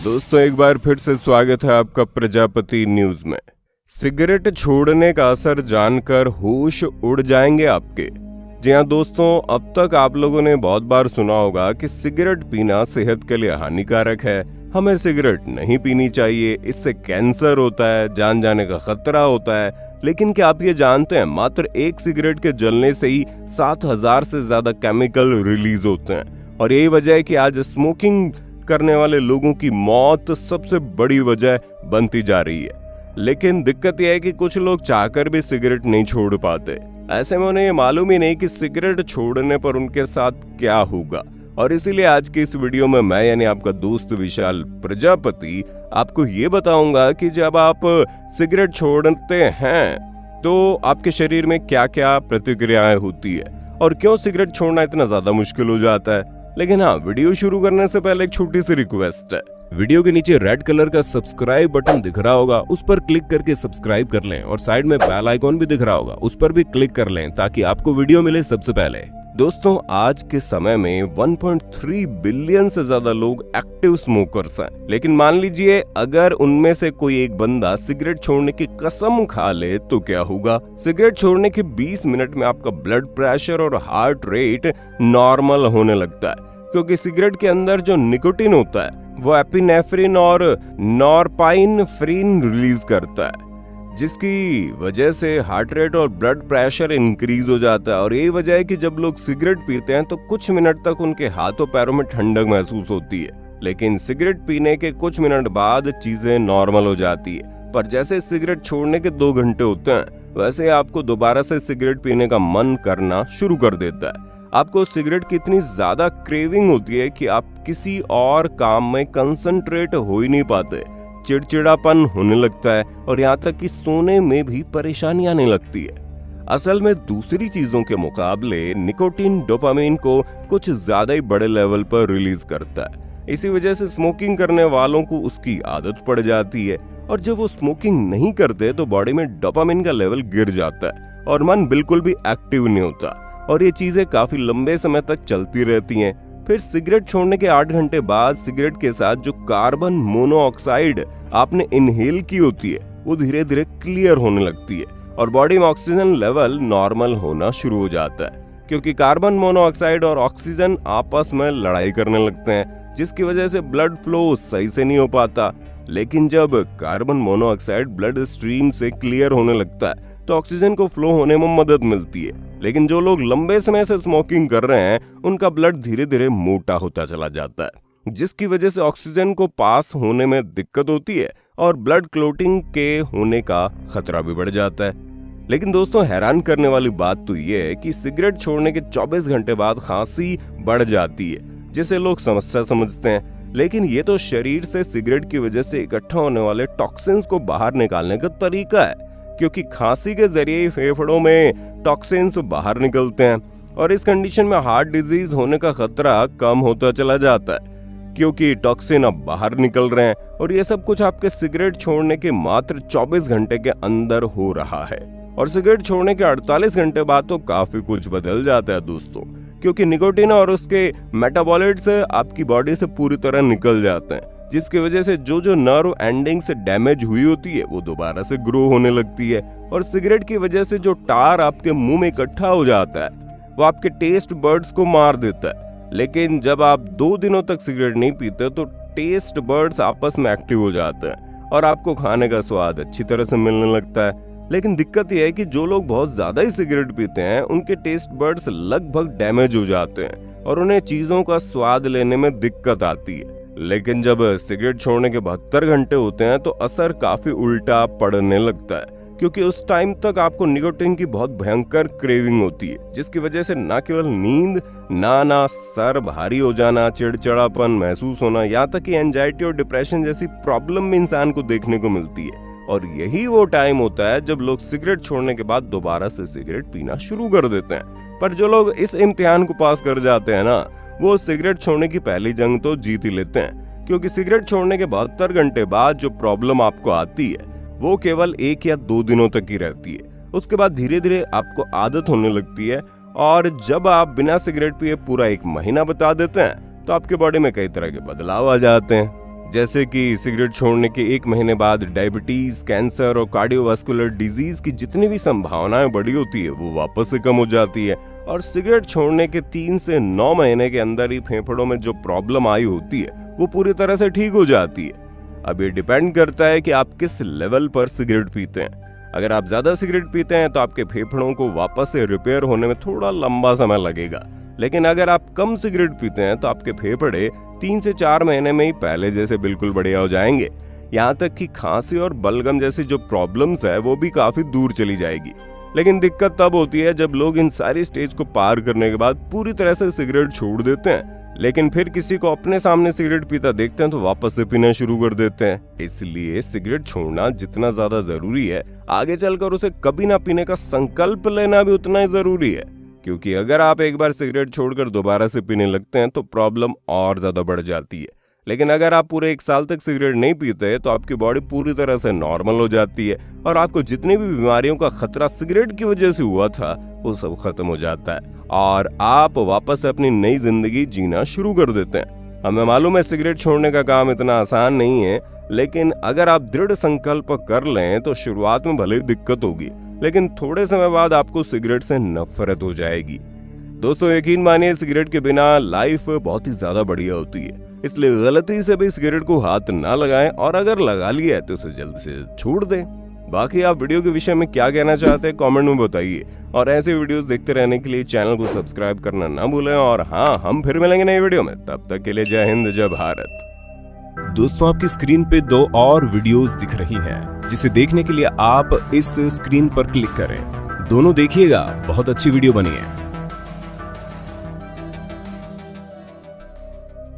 दोस्तों एक बार फिर से स्वागत है आपका प्रजापति न्यूज में। सिगरेट छोड़ने का असर जानकर होश उड़ जाएंगे आपके। जी हाँ दोस्तों, अब तक आप लोगों ने बहुत बार सुना होगा कि सिगरेट पीना सेहत के लिए हानिकारक है, हमें सिगरेट नहीं पीनी चाहिए, इससे कैंसर होता है, जान जाने का खतरा होता है। लेकिन क्या आप ये जानते हैं, मात्र एक सिगरेट के जलने से ही 7,000 से ज्यादा केमिकल रिलीज होते हैं। और यही वजह है कि आज स्मोकिंग करने वाले लोगों की मौत सबसे बड़ी वजह बनती जा रही है। लेकिन दिक्कत यह है कि कुछ लोग चाहकर भी सिगरेट नहीं छोड़ पाते। ऐसे में उन्हें मालूम ही नहीं कि सिगरेट छोड़ने पर उनके साथ क्या होगा। और इसीलिए आज की इस वीडियो में मैं यानी आपका दोस्त विशाल प्रजापति आपको ये बताऊंगा कि जब आप सिगरेट छोड़ते हैं तो आपके शरीर में क्या क्या प्रतिक्रियाएं होती है और क्यों सिगरेट छोड़ना इतना ज्यादा मुश्किल हो जाता है। लेकिन हाँ, वीडियो शुरू करने से पहले एक छोटी सी रिक्वेस्ट है। वीडियो के नीचे रेड कलर का सब्सक्राइब बटन दिख रहा होगा, उस पर क्लिक करके सब्सक्राइब कर लें और साइड में बेल आइकॉन भी दिख रहा होगा, उस पर भी क्लिक कर लें ताकि आपको वीडियो मिले सबसे पहले। दोस्तों आज के समय में 1.3 बिलियन से ज्यादा लोग एक्टिव स्मोकर्स हैं। लेकिन मान लीजिए अगर उनमें से कोई एक बंदा सिगरेट छोड़ने की कसम खा ले तो क्या होगा। सिगरेट छोड़ने के 20 मिनट में आपका ब्लड प्रेशर और हार्ट रेट नॉर्मल होने लगता है, क्योंकि सिगरेट के अंदर जो निकोटिन होता है वो एपिनेफ्रिन और नॉरपाइनफ्रिन रिलीज करता है, जिसकी वजह से हार्ट रेट और ब्लड प्रेशर इंक्रीज हो जाता है। और यही वजह है कि जब लोग सिगरेट पीते हैं तो कुछ मिनट तक उनके हाथों पैरों में ठंडक महसूस होती है, लेकिन सिगरेट पीने के कुछ मिनट बाद चीजें नॉर्मल हो जाती है। पर जैसे सिगरेट छोड़ने के 2 घंटे होते हैं वैसे आपको दोबारा से सिगरेट पीने का मन करना शुरू कर देता है। आपको सिगरेट की इतनी ज्यादा क्रेविंग होती है कि आप किसी और काम में कंसंट्रेट हो ही नहीं पाते, चिड़चिड़ापन होने लगता है और यहाँ तक कि सोने में भी परेशानी आने लगती है। असल में दूसरी चीजों के मुकाबले निकोटीन डोपामिन को कुछ ज्यादा ही बड़े लेवल पर रिलीज करता है। इसी वजह से स्मोकिंग करने वालों को उसकी आदत पड़ जाती है और जब वो स्मोकिंग नहीं करते तो बॉडी में डोपामिन का लेवल गिर जाता है और मन बिल्कुल भी एक्टिव नहीं होता। और ये चीजें काफी लंबे समय तक चलती रहती हैं। फिर सिगरेट छोड़ने के 8 घंटे बाद सिगरेट के साथ जो कार्बन मोनोऑक्साइड आपने इनहेल की होती है वो धीरे धीरे क्लियर होने लगती है और बॉडी में ऑक्सीजन लेवल नॉर्मल होना शुरू हो जाता है, क्योंकि कार्बन मोनोऑक्साइड और ऑक्सीजन आपस में लड़ाई करने लगते हैं, जिसकी वजह से ब्लड फ्लो सही से नहीं हो पाता। लेकिन जब कार्बन मोनोऑक्साइड ब्लड स्ट्रीम से क्लियर होने लगता है तो ऑक्सीजन को फ्लो होने में मदद मिलती है। लेकिन जो लोग लंबे समय से स्मोकिंग कर रहे हैं उनका ब्लड धीरे धीरे मोटा होता चला जाता है, जिसकी वजह से ऑक्सीजन को पास होने में दिक्कत होती है और ब्लड क्लॉटिंग के होने का खतरा भी बढ़ जाता है। लेकिन दोस्तों हैरान करने वाली बात तो ये है कि सिगरेट छोड़ने के 24 घंटे बाद खांसी बढ़ जाती है, जिसे लोग समस्या समझते हैं। लेकिन ये तो शरीर से सिगरेट की वजह से इकट्ठा होने वाले टॉक्सिन्स को बाहर निकालने का तरीका है, क्योंकि खांसी के जरिए फेफड़ों में टॉक्सिन्स बाहर निकलते हैं और इस कंडीशन में हार्ट डिजीज होने का खतरा कम होता चला जाता है, क्योंकि टॉक्सिन अब बाहर निकल रहे हैं। और ये सब कुछ आपके सिगरेट छोड़ने के मात्र 24 घंटे के अंदर हो रहा है। और सिगरेट छोड़ने के 48 घंटे बाद तो काफी कुछ बदल जाता है दोस्तों, क्योंकि निकोटीन और उसके मेटाबॉलिट्स आपकी बॉडी से पूरी तरह निकल जाते हैं, जिसकी वजह से जो नर्व एंडिंग से डैमेज हुई होती है वो दोबारा से ग्रो होने लगती है। और सिगरेट की वजह से जो टार आपके मुंह में इकट्ठा हो जाता है वो आपके टेस्ट बर्ड्स को मार देता है। लेकिन जब आप 2 दिनों तक सिगरेट नहीं पीते तो टेस्ट बर्ड्स आपस में एक्टिव हो जाते हैं और आपको खाने का स्वाद अच्छी तरह से मिलने लगता है। लेकिन दिक्कत यह है कि जो लोग बहुत ज्यादा ही सिगरेट पीते हैं उनके टेस्ट बर्ड्स लगभग डैमेज हो जाते हैं और उन्हें चीजों का स्वाद लेने में दिक्कत आती है। लेकिन जब सिगरेट छोड़ने के 72 घंटे होते हैं तो असर काफी उल्टा पड़ने लगता है, क्योंकि उस टाइम तक आपको निकोटीन की बहुत भयंकर क्रेविंग होती है, जिसकी वजह से न केवल नींद ना सर भारी हो जाना, चिड़चिड़ापन महसूस होना, यहाँ तक कि एंजाइटी और डिप्रेशन जैसी प्रॉब्लम भी इंसान को देखने को मिलती है। और यही वो टाइम होता है जब लोग सिगरेट छोड़ने के बाद दोबारा से सिगरेट पीना शुरू कर देते हैं। पर जो लोग इस इम्तिहान को पास कर जाते हैं ना, वो सिगरेट छोड़ने की पहली जंग तो जीत ही लेते हैं, क्योंकि सिगरेट छोड़ने के 72 घंटे बाद जो प्रॉब्लम आपको आती है वो केवल 1 या 2 दिनों तक ही रहती है। उसके बाद धीरे धीरे आपको आदत होने लगती है और जब आप बिना सिगरेट पिए पूरा 1 महीना बिता देते हैं तो आपके बॉडी में कई तरह के बदलाव आ जाते हैं। जैसे कि सिगरेट छोड़ने के 1 महीने बाद डायबिटीज, कैंसर और कार्डियोवास्कुलर डिजीज की जितनी भी संभावनाएं बड़ी होती है वो वापस से कम हो जाती है। और सिगरेट छोड़ने के 3 से 9 महीने के अंदर ही फेफड़ों में जो प्रॉब्लम आई होती है वो पूरी तरह से ठीक हो जाती है। अब ये डिपेंड करता है कि आप किस लेवल पर सिगरेट पीते हैं। अगर आप ज्यादा सिगरेट पीते हैं तो आपके फेफड़ों को वापस से रिपेयर होने में थोड़ा लंबा समय लगेगा, लेकिन अगर आप कम सिगरेट पीते हैं तो आपके फेफड़े 3 से 4 महीने में ही पहले जैसे बिल्कुल बढ़िया हो जाएंगे। यहाँ तक कि खांसी और बलगम जैसी जो प्रॉब्लम्स है वो भी काफी दूर चली जाएगी। लेकिन दिक्कत तब होती है जब लोग इन सारी स्टेज को पार करने के बाद पूरी तरह से सिगरेट छोड़ देते हैं, लेकिन फिर किसी को अपने सामने सिगरेट पीता देखते हैं तो वापस से पीना शुरू कर देते हैं। इसलिए सिगरेट छोड़ना जितना ज्यादा जरूरी है, आगे चलकर उसे कभी ना पीने का संकल्प लेना भी उतना ही जरूरी है। क्योंकि अगर आप एक बार सिगरेट छोड़कर दोबारा से पीने लगते हैं तो प्रॉब्लम और ज्यादा बढ़ जाती है। लेकिन अगर आप पूरे 1 साल तक सिगरेट नहीं पीते तो आपकी बॉडी पूरी तरह से नॉर्मल हो जाती है और आपको जितनी भी बीमारियों का खतरा सिगरेट की वजह से हुआ था वो सब खत्म हो जाता है और आप वापस अपनी नई जिंदगी जीना शुरू कर देते हैं। हमें मालूम है सिगरेट छोड़ने का काम इतना आसान नहीं है, लेकिन अगर आप दृढ़ संकल्प कर लें तो शुरुआत में भले ही दिक्कत होगी, लेकिन थोड़े समय बाद आपको सिगरेट से नफरत हो जाएगी। दोस्तों यकीन मानिए सिगरेट के बिना लाइफ बहुत ही ज्यादा बढ़िया होती है, इसलिए गलती से भी सिगरेट को हाथ ना लगाएं और अगर लगा लिया है तो उसे जल्द से छोड़ दें। बाकी आप वीडियो के विषय में क्या कहना चाहते हैं कमेंट में बताइए और ऐसे वीडियोस देखते रहने के लिए चैनल को सब्सक्राइब करना ना भूलें। और हाँ, हम फिर मिलेंगे नई वीडियो में, तब तक के लिए जय हिंद जय भारत। दोस्तों आपकी स्क्रीन पे 2 और वीडियोस दिख रही हैं, जिसे देखने के लिए आप इस स्क्रीन पर क्लिक करें। दोनों देखिएगा, बहुत अच्छी वीडियो बनी है।